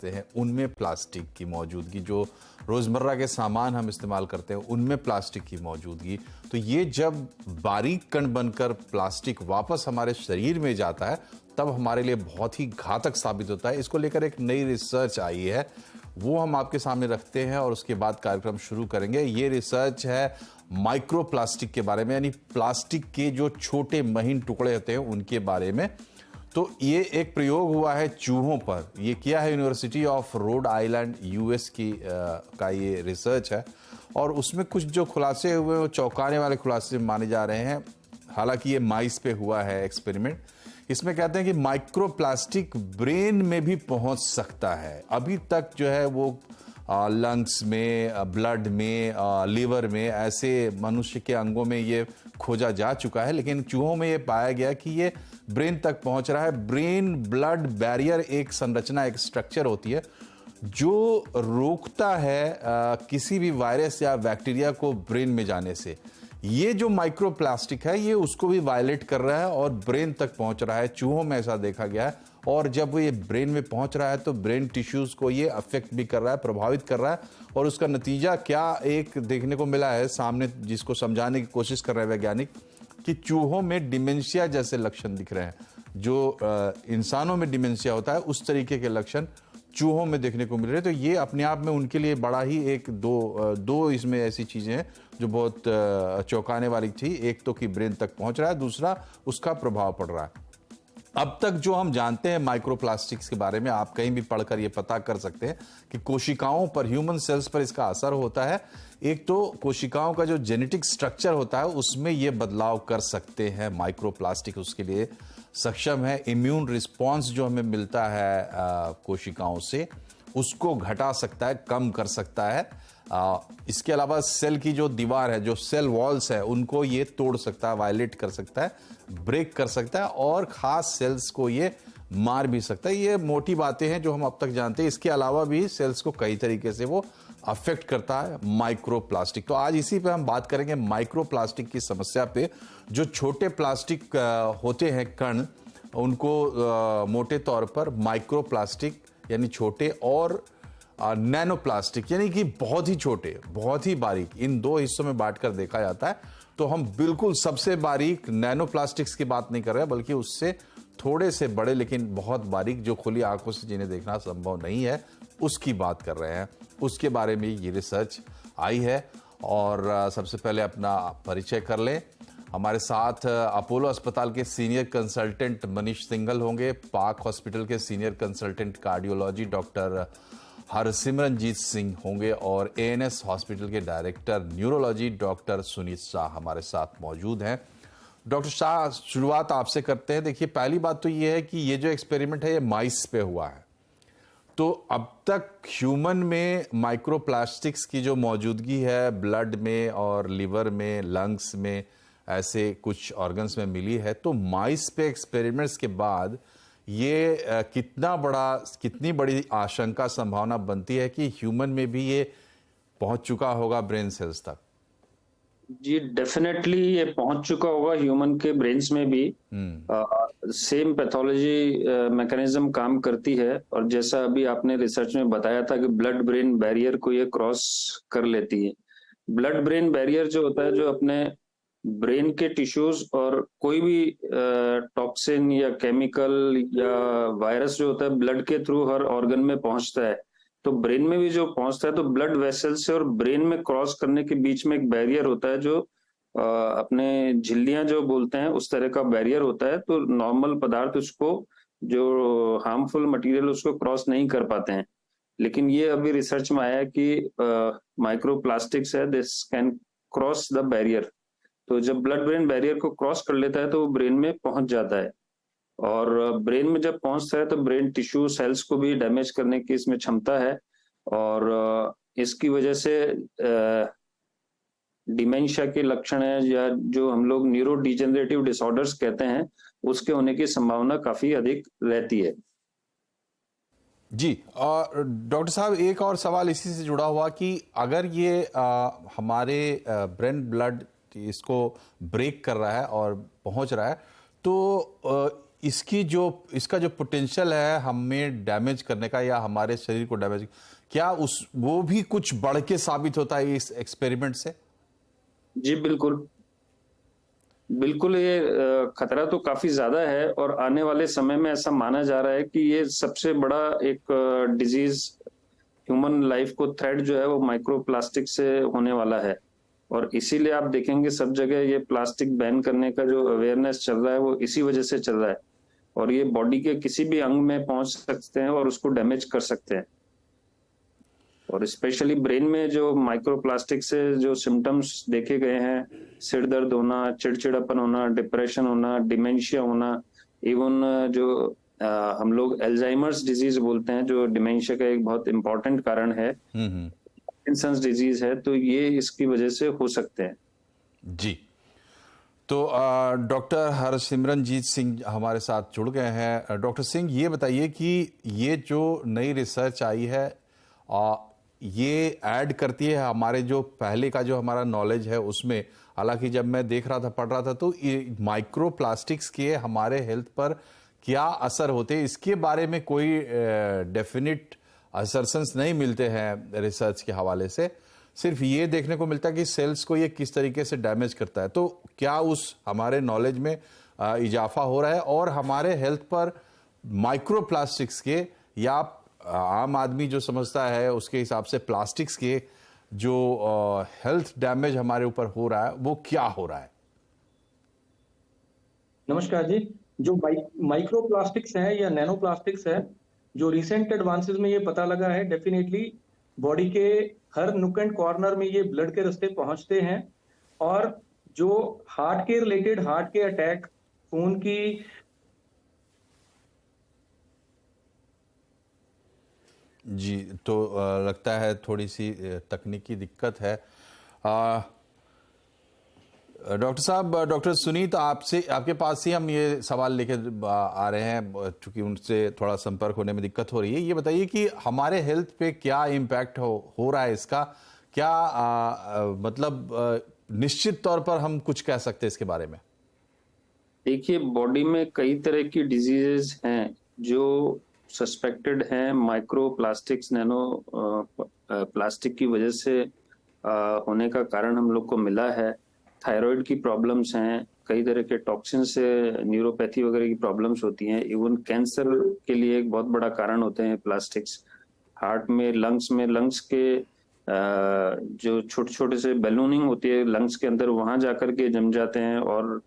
हैं उनमें प्लास्टिक की मौजूदगी, जो रोज़मर्रा के सामान हम इस्तेमाल करते हैं उनमें प्लास्टिक की मौजूदगी, तो ये जब बारीक कण बनकर प्लास्टिक वापस हमारे शरीर में जाता है तब हमारे लिए बहुत ही घातक साबित होता है। इसको लेकर एक नई रिसर्च आई है, वो हम आपके सामने रखते हैं और उसके बाद कार्यक्रम शुरू करेंगे। ये रिसर्च है माइक्रो प्लास्टिक के बारे में, यानी प्लास्टिक के जो छोटे महीन टुकड़े होते हैं उनके बारे में। तो ये एक प्रयोग हुआ है चूहों पर, ये किया है university of Rhode Island US की का ये रिसर्च है और उसमें कुछ जो खुलासे हुए वो चौंकाने वाले खुलासे माने जा रहे हैं। हालांकि ये माइस पे हुआ है एक्सपेरिमेंट। इसमें कहते हैं कि माइक्रो प्लास्टिक ब्रेन में भी पहुंच सकता है। अभी तक जो है वो लंग्स में, ब्लड में, लीवर में, ऐसे मनुष्य के अंगों में ये खोजा जा चुका है, लेकिन चूहों में ये पाया गया कि ये ब्रेन तक पहुंच रहा है। ब्रेन ब्लड बैरियर एक संरचना, एक स्ट्रक्चर होती है जो रोकता है किसी भी वायरस या बैक्टीरिया को ब्रेन में जाने से। ये जो माइक्रो प्लास्टिक है ये उसको भी वायलेट कर रहा है और ब्रेन तक पहुंच रहा है। चूहों में ऐसा देखा गया है और जब ये ब्रेन में पहुंच रहा है तो ब्रेन टिश्यूज को ये अफेक्ट भी कर रहा है, प्रभावित कर रहा है। और उसका नतीजा क्या एक देखने को मिला है सामने, जिसको समझाने की कोशिश कर रहे हैं वैज्ञानिक, कि चूहों में डिमेंशिया जैसे लक्षण दिख रहे हैं। जो इंसानों में डिमेंशिया होता है उस तरीके के लक्षण चूहों में देखने को मिल रहे हैं। तो ये अपने आप में उनके लिए बड़ा ही एक दो इसमें ऐसी चीजें हैं जो बहुत चौंकाने वाली थी। एक तो कि ब्रेन तक पहुंच रहा है, दूसरा उसका प्रभाव पड़ रहा है। अब तक जो हम जानते हैं माइक्रोप्लास्टिक्स के बारे में, आप कहीं भी पढ़कर ये पता कर सकते हैं कि कोशिकाओं पर, ह्यूमन सेल्स पर इसका असर होता है। एक तो कोशिकाओं का जो जेनेटिक स्ट्रक्चर होता है उसमें ये बदलाव कर सकते हैं माइक्रोप्लास्टिक, उसके लिए सक्षम है। इम्यून रिस्पॉन्स जो हमें मिलता है कोशिकाओं से उसको घटा सकता है, कम कर सकता है। इसके अलावा सेल की जो दीवार है, जो सेल वॉल्स है, उनको ये तोड़ सकता है, वायलेट कर सकता है, ब्रेक कर सकता है और खास सेल्स को ये मार भी सकता है। ये मोटी बातें हैं जो हम अब तक जानते हैं। इसके अलावा भी सेल्स को कई तरीके से वो अफेक्ट करता है माइक्रो प्लास्टिक। तो आज इसी पे हम बात करेंगे माइक्रो प्लास्टिक की समस्या पे। जो छोटे प्लास्टिक होते हैं कण, उनको मोटे तौर पर माइक्रो प्लास्टिक यानी छोटे, और नैनो प्लास्टिक यानी कि बहुत ही छोटे, बहुत ही बारीक, इन दो हिस्सों में बांटकर देखा जाता है। तो हम बिल्कुल सबसे बारीक नैनो प्लास्टिक्स की बात नहीं कर रहे हैं, बल्कि उससे थोड़े से बड़े लेकिन बहुत बारीक, जो खुली आंखों से जिन्हें देखना संभव नहीं है, उसकी बात कर रहे हैं। उसके बारे में ये रिसर्च आई है। और सबसे पहले अपना परिचय कर लें। हमारे साथ अपोलो अस्पताल के सीनियर कंसल्टेंट मनीष सिंघल होंगे, पाक हॉस्पिटल के senior consultant cardiology doctor Harsimranjeet Singh होंगे और एएनएस हॉस्पिटल के director neurology doctor Sunit Shah हमारे साथ मौजूद हैं। डॉक्टर शाह, शुरुआत आपसे करते हैं। देखिए, पहली बात तो ये है कि ये जो एक्सपेरिमेंट है ये माइस पे हुआ है, तो अब तक ह्यूमन में माइक्रोप्लास्टिक्स की जो मौजूदगी है ब्लड में और लिवर में, लंग्स में, ऐसे कुछ ऑर्गन्स में मिली है। तो माइस पे एक्सपेरिमेंट्स के बाद ये कितनी बड़ी आशंका, संभावना बनती है कि ह्यूमन में भी ये पहुंच चुका होगा ब्रेन सेल्स तक? जी, डेफिनेटली ये पहुंच चुका होगा ह्यूमन के ब्रेन्स में भी। सेम पैथोलॉजी मैकेनिज्म काम करती है और जैसा अभी आपने रिसर्च में बताया था कि ब्लड ब्रेन बैरियर को ये क्रॉस कर लेती है। ब्लड ब्रेन बैरियर जो होता है, जो अपने ब्रेन के टिश्यूज और कोई भी टॉक्सिन या केमिकल या वायरस जो होता है ब्लड के थ्रू हर ऑर्गन में पहुंचता है। तो ब्रेन में भी जो पहुंचता है तो ब्लड वेसल से और ब्रेन में क्रॉस करने के बीच में एक बैरियर होता है, जो अपने झिल्लियां जो बोलते हैं उस तरह का बैरियर होता है। तो नॉर्मल पदार्थ उसको, जो हार्मफुल मटेरियल, उसको क्रॉस नहीं कर पाते हैं। लेकिन ये अभी रिसर्च में आया है कि माइक्रो प्लास्टिक्स है, this can cross the barrier. तो जब ब्लड ब्रेन बैरियर को क्रॉस कर लेता है तो वो ब्रेन में पहुंच जाता है और ब्रेन में जब पहुंचता है तो ब्रेन टिश्यू सेल्स को भी डैमेज करने की इसमें क्षमता है। और इसकी वजह से डिमेंशिया के लक्षण है, या जो हम लोग न्यूरो डिजेनरेटिव डिसऑर्डर्स कहते हैं, उसके होने की संभावना काफी अधिक रहती है। जी, और डॉक्टर साहब, एक और सवाल इसी से जुड़ा हुआ कि अगर ये हमारे ब्रेन ब्लड इसको ब्रेक कर रहा है और पहुंच रहा है, तो इसका जो पोटेंशियल है हमें डैमेज करने का या हमारे शरीर को डैमेज, क्या वो भी कुछ बढ़ के साबित होता है इस एक्सपेरिमेंट से? जी बिल्कुल। बिल्कुल, ये खतरा तो काफी ज्यादा है और आने वाले समय में ऐसा माना जा रहा है कि ये सबसे बड़ा एक डिजीज ह्यूमन लाइफ को थ्रेट जो है वो माइक्रोप्लास्टिक से होने वाला है। और इसीलिए आप देखेंगे सब जगह ये प्लास्टिक बैन करने का जो अवेयरनेस चल रहा है वो इसी वजह से चल रहा है। और ये बॉडी के किसी भी अंग में पहुंच सकते हैं और उसको डैमेज कर सकते हैं। और स्पेशली ब्रेन में जो माइक्रोप्लास्टिक से जो सिम्टम्स देखे गए हैं, सिर दर्द होना, चिड़चिड़ापन होना, डिप्रेशन होना, डिमेंशिया होना, इवन जो हम लोग एल्जाइमर्स डिजीज बोलते हैं, जो डिमेंशिया का एक बहुत इंपॉर्टेंट कारण है, पार्किंसंस डिजीज है, तो ये इसकी वजह से हो सकते हैं। जी, तो डॉक्टर हरसिमरनजीत सिंह हमारे साथ जुड़ गए हैं। डॉक्टर सिंह, ये बताइए कि ये जो नई रिसर्च आई है ये ऐड करती है हमारे जो पहले का जो हमारा नॉलेज है उसमें। हालांकि जब मैं देख रहा था, पढ़ रहा था, तो माइक्रो प्लास्टिक्स के हमारे हेल्थ पर क्या असर होते हैं इसके बारे में कोई डेफिनिट असर्शंस नहीं मिलते हैं रिसर्च के हवाले से। सिर्फ ये देखने को मिलता है कि सेल्स को ये किस तरीके से डैमेज करता है। तो क्या उस हमारे नॉलेज में इजाफा हो रहा है और हमारे हेल्थ पर माइक्रो प्लास्टिक्स के या आम आदमी जो समझता है उसके हिसाब से प्लास्टिक्स के जो हेल्थ डैमेज हमारे ऊपर हो रहा है वो क्या हो रहा है? नमस्कार जी। जो माइक्रो प्लास्टिक्स हैं या नैनो प्लास्टिक्स है, जो रिसेंट एडवांसेस में ये पता लगा है, डेफिनेटली बॉडी के हर नुक एंड कॉर्नर में ये ब्लड के रास्ते पहुंचते हैं। और जो हार्ट के रिलेटेड, हार्ट के अटैक, खून की जी, तो लगता है थोड़ी सी तकनीकी दिक्कत है। डॉक्टर साहब, डॉक्टर सुनीत, आपसे आपके पास ही हम ये सवाल लेके आ रहे हैं चूंकि उनसे थोड़ा संपर्क होने में दिक्कत हो रही है। ये बताइए कि हमारे हेल्थ पे क्या इम्पैक्ट हो रहा है इसका, क्या मतलब निश्चित तौर पर हम कुछ कह सकते हैं इसके बारे में? देखिए, बॉडी में कई तरह की डिजीजेस हैं जो सस्पेक्टेड हैं माइक्रो प्लास्टिक्स, नैनो प्लास्टिक की वजह से होने का कारण हम लोग को मिला है। थायराइड की प्रॉब्लम्स हैं, कई तरह के टॉक्सिन से न्यूरोपैथी वगैरह की प्रॉब्लम्स होती हैं। इवन कैंसर के लिए एक बहुत बड़ा कारण होते हैं प्लास्टिक्स। हार्ट में, लंग्स के जो छोटे छोटे से बैलूनिंग होती है लंग्स के अंदर, वहां जाकर के जम जाते हैं और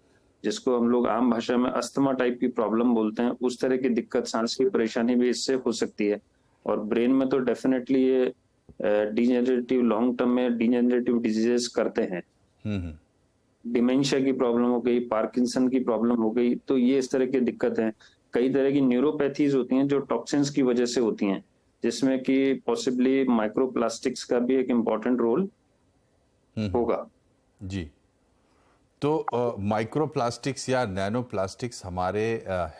जिसको हम लोग आम भाषा में अस्थमा टाइप की प्रॉब्लम बोलते हैं, उस तरह की दिक्कत, सांस की परेशानी भी इससे हो सकती है। और ब्रेन में तो डेफिनेटली ये डीजेनरेटिव, लॉन्ग टर्म में डीजेनरेटिव डिजीजेस करते हैं। डिमेंशिया की प्रॉब्लम हो गई, पार्किंसन की प्रॉब्लम हो गई, तो ये इस तरह की दिक्कत है। कई तरह की न्यूरोपैथीज होती हैं जो टॉक्सिन्स की वजह से होती हैं, जिसमें कि पॉसिबली माइक्रोप्लास्टिक्स का भी एक इम्पोर्टेंट रोल होगा। जी, तो माइक्रो प्लास्टिक्स या नैनो प्लास्टिक्स हमारे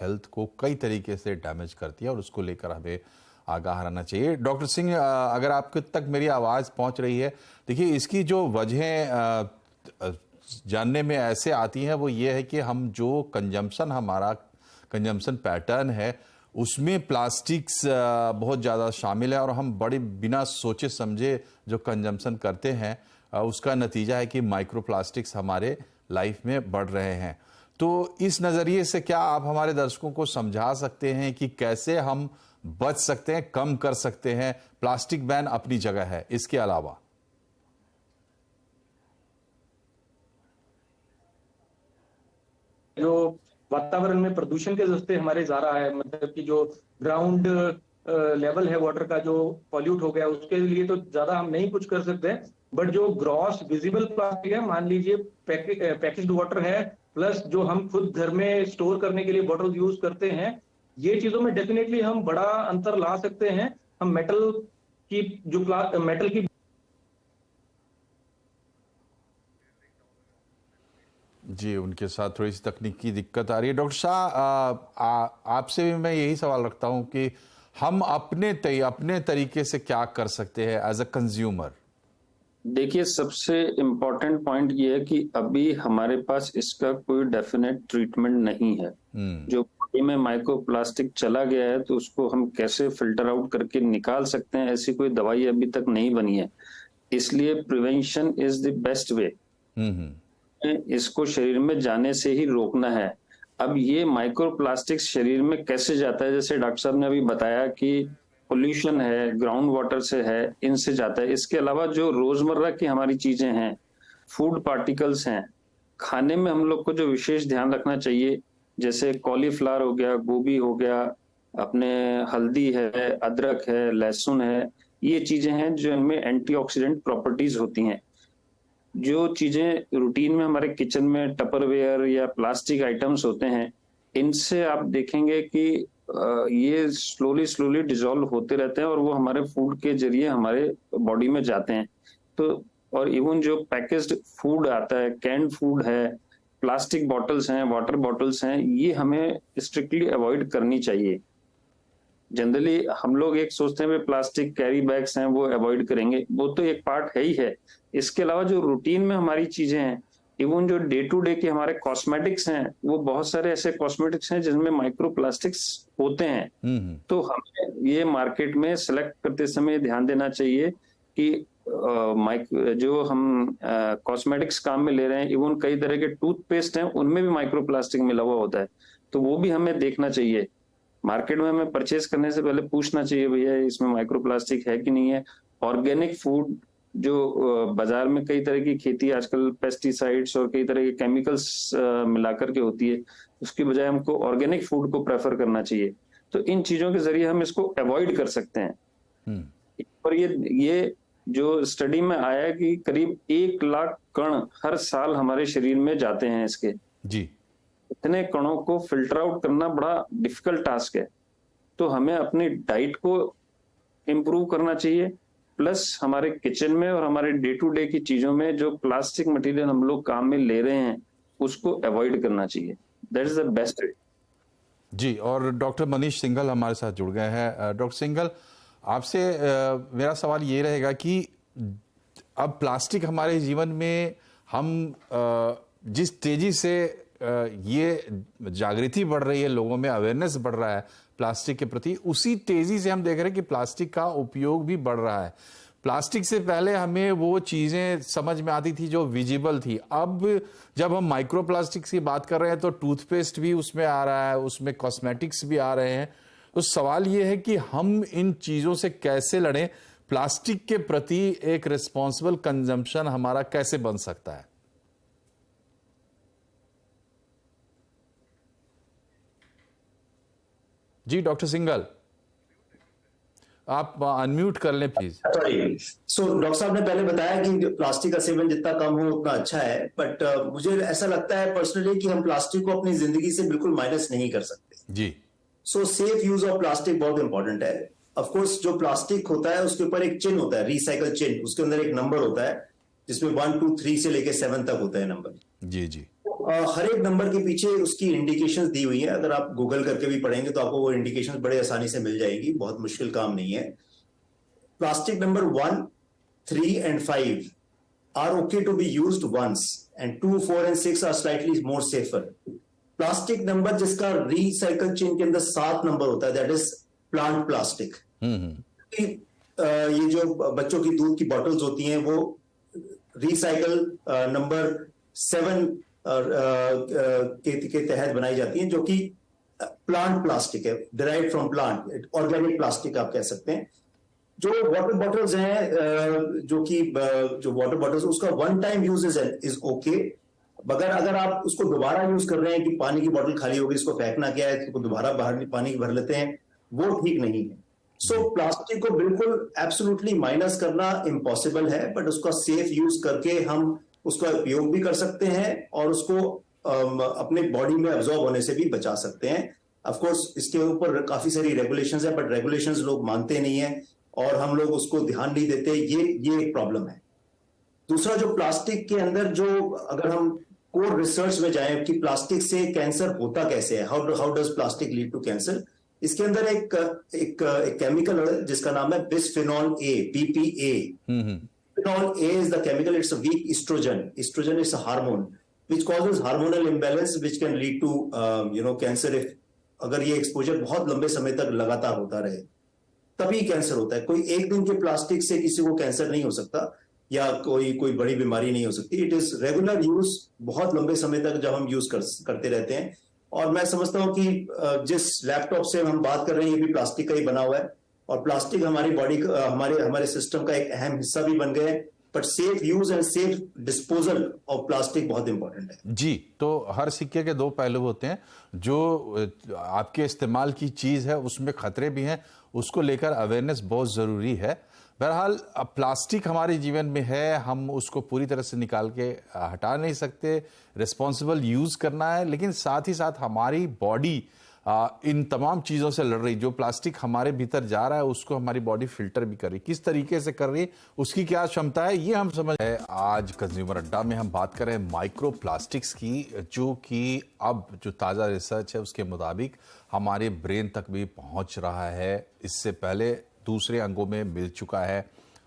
हेल्थ को कई तरीके से डैमेज करती है और उसको लेकर हमें आगाह रहना चाहिए। डॉक्टर सिंह, अगर आपके तक मेरी आवाज़ पहुंच रही है, देखिए इसकी जो वजहें जानने में ऐसे आती हैं वो ये है कि हम जो हमारा कंजम्पशन पैटर्न है उसमें प्लास्टिक्स बहुत ज़्यादा शामिल है और हम बड़े बिना सोचे समझे जो कंजम्पशन करते हैं उसका नतीजा है कि माइक्रो प्लास्टिक्स हमारे लाइफ में बढ़ रहे हैं। तो इस नज़रिए से क्या आप हमारे दर्शकों को समझा सकते हैं कि कैसे हम बच सकते हैं, कम कर सकते हैं? प्लास्टिक बैन अपनी जगह है, इसके अलावा जो वातावरण में प्रदूषण के रास्ते हमारे जा रहा है, मतलब कि जो ग्राउंड लेवल है वाटर का जो पॉल्यूट हो गया, उसके लिए तो ज्यादा हम नहीं कुछ कर सकते। बट जो ग्रॉस विजिबल प्लास्टिक है, मान लीजिए पैकेज्ड वाटर है, प्लस जो हम खुद घर में स्टोर करने के लिए बॉटल यूज करते हैं, ये चीजों में डेफिनेटली हम बड़ा अंतर ला सकते हैं। हम मेटल की जी, उनके साथ थोड़ी सी तकनीकी दिक्कत आ रही है। डॉक्टर शाह, आपसे भी मैं यही सवाल रखता हूं कि हम अपने तरीके से क्या कर सकते हैं एज अ कंज्यूमर? देखिए, सबसे इम्पोर्टेंट पॉइंट ये है कि अभी हमारे पास इसका कोई डेफिनेट ट्रीटमेंट नहीं है। जो बॉडी में माइक्रोप्लास्टिक चला गया है तो उसको हम कैसे फिल्टर आउट करके निकाल सकते हैं, ऐसी कोई दवाई अभी तक नहीं बनी है। इसलिए प्रिवेंशन इज द बेस्ट वे। इसको शरीर में जाने से ही रोकना है। अब ये माइक्रोप्लास्टिक्स शरीर में कैसे जाता है, जैसे डॉक्टर साहब ने अभी बताया कि पोल्यूशन है, ग्राउंड वाटर से है, इनसे जाता है। इसके अलावा जो रोजमर्रा की हमारी चीजें हैं, फूड पार्टिकल्स हैं, खाने में हम लोग को जो विशेष ध्यान रखना चाहिए, जैसे कॉलीफ्लावर हो गया, गोभी हो गया, अपने हल्दी है, अदरक है, लहसुन है, ये चीजें हैं जो इनमें एंटीऑक्सीडेंट प्रॉपर्टीज होती हैं। जो चीजें रूटीन में हमारे किचन में टपरवेयर या प्लास्टिक आइटम्स होते हैं, इनसे आप देखेंगे कि ये स्लोली डिसॉल्व होते रहते हैं और वो हमारे फूड के जरिए हमारे बॉडी में जाते हैं। तो और इवन जो पैकेज्ड फूड आता है, कैंड फूड है, प्लास्टिक बॉटल्स हैं, वाटर बॉटल्स हैं, ये हमें स्ट्रिक्टली अवॉइड करनी चाहिए। जनरली हम लोग एक सोचते हैं प्लास्टिक कैरी बैग्स हैं वो अवॉइड करेंगे, वो तो एक पार्ट है ही है। इसके अलावा जो रूटीन में हमारी चीजें हैं, इवन जो डे टू डे के हमारे कॉस्मेटिक्स हैं, वो बहुत सारे ऐसे कॉस्मेटिक्स हैं जिनमें माइक्रोप्लास्टिक्स होते हैं। तो हमें ये मार्केट में सेलेक्ट करते समय ध्यान देना चाहिए कि जो हम कॉस्मेटिक्स काम में ले रहे हैं, इवन कई तरह के टूथपेस्ट हैं, उनमें भी माइक्रोप्लास्टिक मिला हुआ होता है, तो वो भी हमें देखना चाहिए। मार्केट में हमें परचेज करने से पहले पूछना चाहिए, भैया इसमें माइक्रोप्लास्टिक है कि नहीं है। ऑर्गेनिक फूड जो बाजार में कई तरह की खेती आजकल पेस्टिसाइड्स और कई तरह के केमिकल्स मिलाकर के होती है, उसकी बजाय हमको ऑर्गेनिक फूड को प्रेफर करना चाहिए। तो इन चीजों के जरिए हम इसको अवॉइड कर सकते हैं। और ये जो स्टडी में आया है कि करीब 1 लाख कण हर साल हमारे शरीर में जाते हैं इसके जी। इतने कणों को फिल्टर आउट करना बड़ा डिफिकल्ट टास्क है। तो हमें अपनी डाइट को इम्प्रूव करना चाहिए, प्लस हमारे किचन में और हमारे डे टू डे की चीजों में जो प्लास्टिक मटेरियल हम लोग काम में ले रहे हैं उसको अवॉइड करना चाहिए। That is the best way. जी, और डॉक्टर मनीष सिंघल हमारे साथ जुड़ गए हैं। डॉक्टर सिंघल, आपसे मेरा सवाल ये रहेगा कि अब प्लास्टिक हमारे जीवन में हम जिस तेजी से ये जागृति बढ़ रही है, लोगों में अवेयरनेस बढ़ रहा है प्लास्टिक के प्रति, उसी तेजी से हम देख रहे हैं कि प्लास्टिक का उपयोग भी बढ़ रहा है। प्लास्टिक से पहले हमें वो चीज़ें समझ में आती थी जो विजिबल थी। अब जब हम माइक्रो प्लास्टिक्स की बात कर रहे हैं तो टूथपेस्ट भी उसमें आ रहा है, उसमें कॉस्मेटिक्स भी आ रहे हैं। तो सवाल ये है कि हम इन चीज़ों से कैसे लड़ें, प्लास्टिक के प्रति एक रिस्पॉन्सिबल कंजम्पशन हमारा कैसे बन सकता है? जी डॉक्टर सिंघल, आप अनम्यूट कर लें प्लीज। सॉरी। सो डॉक्टर साहब ने पहले बताया कि प्लास्टिक का सेवन जितना कम हो उतना अच्छा है, बट मुझे ऐसा लगता है पर्सनली कि हम प्लास्टिक को अपनी जिंदगी से बिल्कुल माइनस नहीं कर सकते जी। So safe use of plastic बहुत इंपॉर्टेंट है। ऑफ कोर्स जो प्लास्टिक होता है उसके ऊपर एक चिन्ह होता है, रिसाइकल चिन्ह, उसके अंदर एक नंबर होता है जिसमें 1 2 3 से लेके 7 तक होता है नंबर। जी जी। हर एक नंबर के पीछे उसकी इंडिकेशंस दी हुई है। अगर आप गूगल करके भी पढ़ेंगे तो आपको वो इंडिकेशंस बड़े आसानी से मिल जाएगी, बहुत मुश्किल काम नहीं है। Plastic number 1, 3 and 5 are okay to be used once and 2, 4 and 6 are slightly more safer. Plastic number जिसका रिसाइकल चेन के अंदर 7 नंबर होता है, दैट इज प्लांट प्लास्टिक। ये जो बच्चों की दूध की बॉटल्स होती हैं वो रिसाइकल नंबर 7 के तहत बनाई जाती हैं, जो कि प्लांट प्लास्टिक है, derive from plant, organic plastic आप कह सकते हैं। जो वाटर बॉटल्स हैं, जो वाटर बॉटल्स, उसका 1 टाइम यूज इज ओके, मगर अगर आप उसको दोबारा यूज कर रहे हैं कि पानी की बोतल खाली होगी, इसको फेंकना क्या है, इसको दोबारा बाहर पानी भर लेते हैं, वो ठीक नहीं है। सो प्लास्टिक को बिल्कुल एब्सोल्युटली माइनस करना इम्पॉसिबल है, बट उसका सेफ यूज करके हम उसका उपयोग भी कर सकते हैं और उसको अपने बॉडी में अब्जॉर्ब होने से भी बचा सकते हैं। ऑफ कोर्स इसके ऊपर काफी सारी रेगुलेशंस है, बट रेगुलेशंस लोग मानते नहीं है और हम लोग उसको ध्यान नहीं देते, ये एक प्रॉब्लम है। दूसरा, जो प्लास्टिक के अंदर जो, अगर हम कोर रिसर्च में जाएं कि प्लास्टिक से कैंसर होता कैसे है, how does plastic lead to cancer, इसके अंदर एक केमिकल है जिसका नाम है bisphenol A, BPA। Bisphenol A is the chemical, it's a weak estrogen. Estrogen is a hormone which causes hormonal imbalance which can lead to cancer if अगर ये exposure बहुत लंबे समय तक लगातार होता रहे तभी कैंसर होता है। कोई एक दिन के प्लास्टिक से किसी को कैंसर नहीं हो सकता या कोई बड़ी बीमारी नहीं हो सकती। इट इज रेगुलर यूज, बहुत लंबे समय तक जब हम यूज करते रहते हैं। और मैं समझता हूं कि जिस लैपटॉप से हम बात कर रहे हैं ये भी प्लास्टिक का ही बना हुआ है और प्लास्टिक हमारी बॉडी का, हमारे सिस्टम का एक अहम हिस्सा भी बन गए हैं। But safe use and safe disposal of plastic बहुत इंपॉर्टेंट है जी। तो हर सिक्के के दो पहलू होते हैं। जो आपके इस्तेमाल की चीज़ है उसमें खतरे भी हैं, उसको लेकर अवेयरनेस बहुत ज़रूरी है। बहरहाल प्लास्टिक हमारे जीवन में है, हम उसको पूरी तरह से निकाल के हटा नहीं सकते, रिस्पॉन्सिबल यूज़ करना है। लेकिन साथ ही साथ हमारी बॉडी इन तमाम चीज़ों से लड़ रही। जो प्लास्टिक हमारे भीतर जा रहा है उसको हमारी बॉडी फिल्टर भी कर रही, किस तरीके से कर रही है, उसकी क्या क्षमता है, ये हम समझ है। आज कंज्यूमर अड्डा में हम बात कर रहे हैं माइक्रो प्लास्टिक्स की, जो कि अब जो ताज़ा रिसर्च है उसके मुताबिक हमारे ब्रेन तक भी पहुंच रहा है, इससे पहले दूसरे अंगों में मिल चुका है।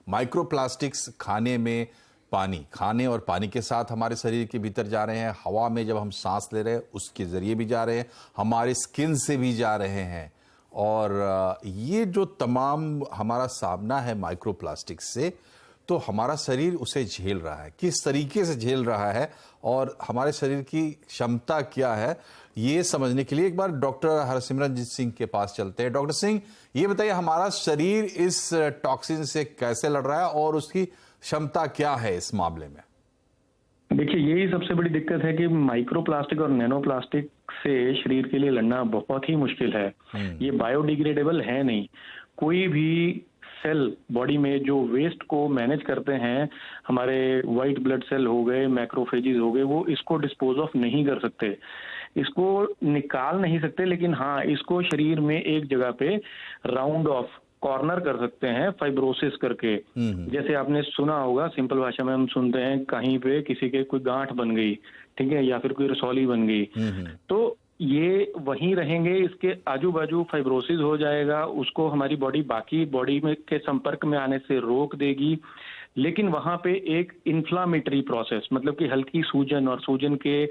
माइक्रो प्लास्टिक्स खाने और पानी के साथ हमारे शरीर के भीतर जा रहे हैं, हवा में जब हम सांस ले रहे हैं उसके जरिए भी जा रहे हैं, हमारे स्किन से भी जा रहे हैं। और ये जो तमाम हमारा सामना है माइक्रो प्लास्टिक्स से, तो हमारा शरीर उसे झेल रहा है, किस तरीके से झेल रहा है और हमारे शरीर की क्षमता क्या है, ये समझने के लिए एक बार डॉक्टर हरसिमरनजीत सिंह के पास चलते हैं। डॉक्टर सिंह, ये बताइए हमारा शरीर इस टॉक्सिन से कैसे लड़ रहा है और उसकी क्षमता क्या है इस मामले में? देखिए, यही सबसे बड़ी दिक्कत है कि माइक्रो प्लास्टिक और नैनो प्लास्टिक से शरीर के लिए लड़ना बहुत ही मुश्किल है। ये बायोडिग्रेडेबल है नहीं। कोई भी सेल बॉडी में जो वेस्ट को मैनेज करते हैं, हमारे वाइट ब्लड सेल हो गए, मैक्रोफेजेस हो गए, वो इसको डिस्पोज ऑफ नहीं कर सकते, इसको निकाल नहीं सकते। लेकिन हाँ, इसको शरीर में एक जगह पे राउंड ऑफ कॉर्नर कर सकते हैं फाइब्रोसिस करके। जैसे आपने सुना होगा, सिंपल भाषा में हम सुनते हैं, कहीं पे किसी के कोई गांठ बन गई, ठीक है, या फिर कोई रसौली बन गई, तो ये वहीं रहेंगे, इसके आजू बाजू फाइब्रोसिस हो जाएगा, उसको हमारी बॉडी बाकी बॉडी में के संपर्क में आने से रोक देगी। लेकिन वहां पे एक इन्फ्लामेटरी प्रोसेस, मतलब कि हल्की सूजन, और सूजन के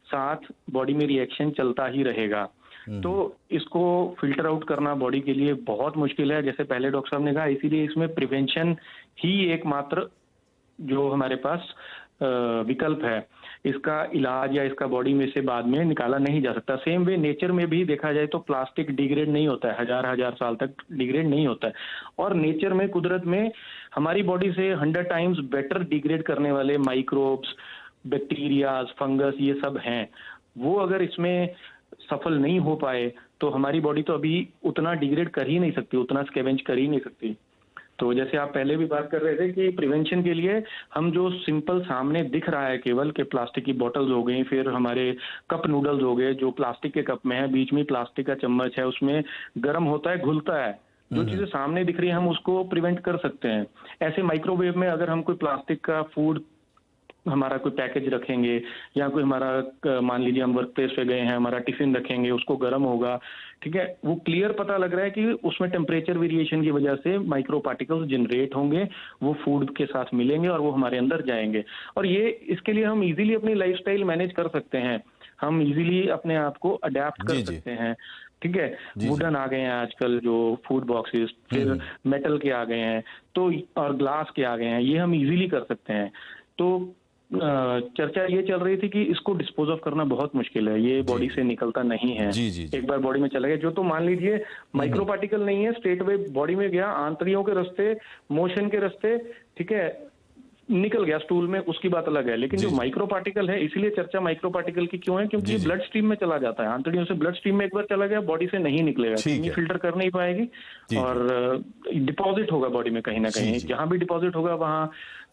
साथ बॉडी में रिएक्शन चलता ही रहेगा। तो इसको फिल्टर आउट करना बॉडी के लिए बहुत मुश्किल है, जैसे पहले डॉक्टर साहब ने कहा। इसीलिए इसमें प्रिवेंशन ही एकमात्र जो हमारे पास विकल्प है। इसका इलाज या इसका बॉडी में से बाद में निकाला नहीं जा सकता। सेम वे नेचर में भी देखा जाए तो प्लास्टिक डिग्रेड नहीं होता है, हजार साल तक डिग्रेड नहीं होता है। और नेचर में, कुदरत में हमारी बॉडी से 100 टाइम्स बेटर डिग्रेड करने वाले माइक्रोब्स, बैक्टीरियाज, फंगस, ये सब हैं। वो अगर इसमें सफल नहीं हो पाए तो हमारी बॉडी तो अभी उतना डिग्रेड कर ही नहीं सकती, उतना स्कैवेंज कर ही नहीं सकती। तो जैसे आप पहले भी बात कर रहे थे कि प्रिवेंशन के लिए हम जो सिंपल सामने दिख रहा है केवल कि प्लास्टिक की बोतल्स हो गई, फिर हमारे कप नूडल्स हो गए जो प्लास्टिक के कप में है, बीच में प्लास्टिक का चम्मच है, उसमें गर्म होता है, घुलता है, जो चीजें सामने दिख रही है हम उसको प्रिवेंट कर सकते हैं। ऐसे माइक्रोवेव में अगर हम कोई प्लास्टिक का फूड, हमारा कोई पैकेज रखेंगे, या कोई हमारा, मान लीजिए हम वर्क प्लेस पे गए हैं, हमारा टिफिन रखेंगे, उसको गर्म होगा, ठीक है, वो क्लियर पता लग रहा है कि उसमें टेम्परेचर वेरिएशन की वजह से माइक्रो पार्टिकल्स जनरेट होंगे, वो फूड के साथ मिलेंगे और वो हमारे अंदर जाएंगे। और ये, इसके लिए हम इजीली अपनी लाइफस्टाइल मैनेज कर सकते हैं, हम इजीली अपने आप को अडेप्ट कर सकते हैं, ठीक है। वुडन आ गए हैं आजकल जो फूड बॉक्सेस, फिर मेटल के आ गए हैं, तो और ग्लास के आ गए हैं, ये हम इजीली कर सकते हैं। तो चर्चा ये चल रही थी कि इसको डिस्पोज ऑफ करना बहुत मुश्किल है, ये बॉडी से निकलता नहीं है। एक बार बॉडी में चला गया जो, तो मान लीजिए माइक्रो पार्टिकल नहीं है, स्ट्रेट वे बॉडी में गया, आंतड़ियों के रास्ते, मोशन के रास्ते, ठीक है, निकल गया स्टूल में, उसकी बात अलग है। लेकिन जो माइक्रो पार्टिकल है, इसीलिए चर्चा माइक्रो पार्टिकल की क्यों है, क्योंकि ये ब्लड स्ट्रीम में चला जाता है, आंतड़ियों से ब्लड स्ट्रीम में एक बार चला गया, बॉडी से नहीं निकलेगा, फिल्टर कर नहीं पाएगी और डिपॉजिट होगा बॉडी में कहीं ना कहीं, जहां भी डिपॉजिट होगा वहां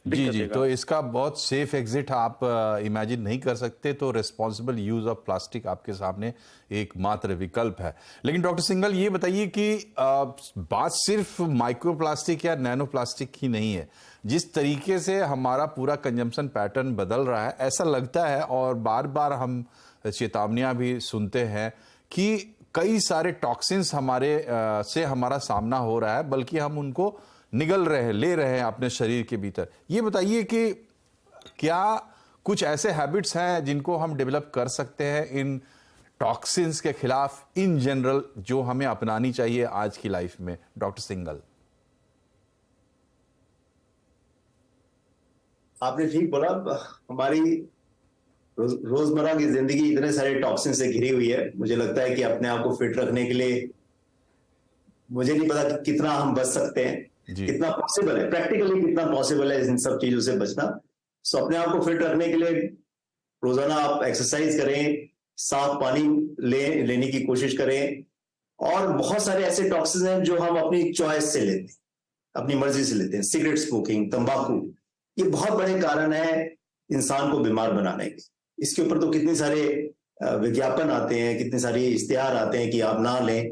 जी। तो इसका बहुत सेफ एग्जिट आप इमेजिन नहीं कर सकते, तो रिस्पॉन्सिबल यूज ऑफ प्लास्टिक आपके सामने एकमात्र विकल्प है। लेकिन डॉक्टर सिंघल, ये बताइए कि बात सिर्फ माइक्रो प्लास्टिक या नैनो प्लास्टिक की नहीं है। जिस तरीके से हमारा पूरा कंजम्पशन पैटर्न बदल रहा है, ऐसा लगता है, और बार बार हम चेतावनियां भी सुनते हैं कि कई सारे टॉक्सिन्स से हमारा सामना हो रहा है, बल्कि हम उनको ले रहे हैं अपने शरीर के भीतर। ये बताइए कि क्या कुछ ऐसे हैबिट्स हैं जिनको हम डेवलप कर सकते हैं इन टॉक्सिन्स के खिलाफ इन जनरल जो हमें अपनानी चाहिए आज की लाइफ में, डॉक्टर सिंघल? आपने ठीक बोला, हमारी रोजमर्रा की जिंदगी इतने सारे टॉक्सिन से घिरी हुई है। मुझे लगता है कि अपने आप को फिट रखने के लिए मुझे नहीं पता कि कितना हम बच सकते हैं, कितना पॉसिबल है, प्रैक्टिकली कितना पॉसिबल है इन सब चीजों से बचना। सो अपने आप को फिट रखने के लिए रोजाना आप एक्सरसाइज करें, साफ पानी लेने की कोशिश करें, और बहुत सारे ऐसे टॉक्सिन हैं जो हम अपनी चॉइस से लेते हैं, अपनी मर्जी से लेते हैं। सिगरेट स्मोकिंग, तंबाकू, ये बहुत बड़े कारण है इंसान को बीमार बनाने के। इसके ऊपर तो कितने सारे विज्ञापन आते हैं, कितने सारे इश्तिहार आते हैं कि आप ना लें,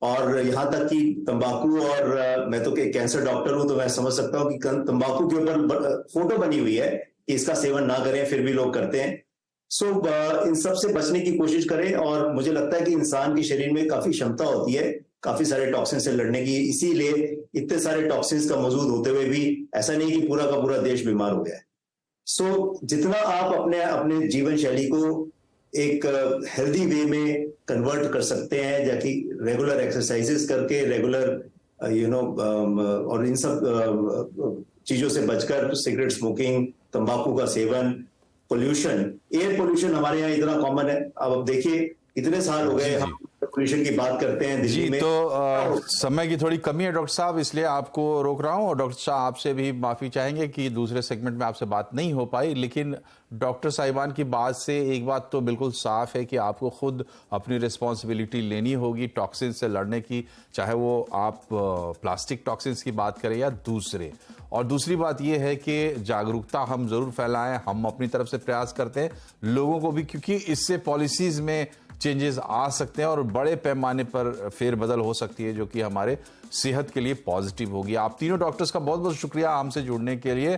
और यहाँ तक कि तंबाकू, और मैं तो कैंसर डॉक्टर हूं तो मैं समझ सकता हूँ कि तंबाकू के ऊपर फोटो बनी हुई है कि इसका सेवन ना करें, फिर भी लोग करते हैं। सो इन सब से बचने की कोशिश करें, और मुझे लगता है कि इंसान के शरीर में काफी क्षमता होती है काफी सारे टॉक्सिन से लड़ने की। इसीलिए इतने सारे टॉक्सिन्स का मौजूद होते हुए भी ऐसा नहीं कि पूरा का पूरा देश बीमार हो गया है। सो जितना आप अपने जीवन शैली को एक हेल्दी वे में कन्वर्ट कर सकते हैं, जैसे रेगुलर एक्सरसाइजेस करके, रेगुलर और इन सब चीजों से बचकर, सिगरेट स्मोकिंग, तंबाकू का सेवन, पोल्यूशन, एयर पोल्यूशन हमारे यहाँ इतना कॉमन है। अब देखिए इतने साल हो गए हम पोल्यूशन की बात करते हैं दिल्ली में। तो समय की थोड़ी कमी है डॉक्टर साहब, इसलिए आपको रोक रहा हूं। और डॉक्टर साहब आपसे भी माफी चाहेंगे कि दूसरे सेगमेंट में आपसे बात नहीं हो पाई, लेकिन डॉक्टर साहिबान की बात से एक बात तो बिल्कुल साफ है कि आपको खुद अपनी रिस्पॉन्सिबिलिटी लेनी होगी टॉक्सिन से लड़ने की, चाहे वो आप प्लास्टिक टॉक्सिन्स की बात करें या दूसरे। और दूसरी बात यह है कि जागरूकता हम जरूर फैलाएं, हम अपनी तरफ से प्रयास करते हैं लोगों को भी, क्योंकि इससे पॉलिसीज में चेंजेस आ सकते हैं और बड़े पैमाने पर फेरबदल हो सकती है जो कि हमारे सेहत के लिए पॉजिटिव होगी। आप तीनों डॉक्टर्स का बहुत बहुत शुक्रिया हमसे जुड़ने के लिए।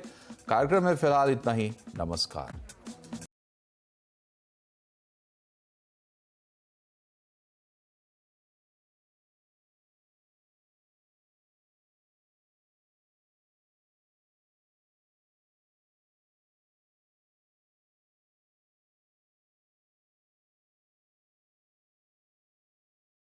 कार्यक्रम में फिलहाल इतना ही। नमस्कार।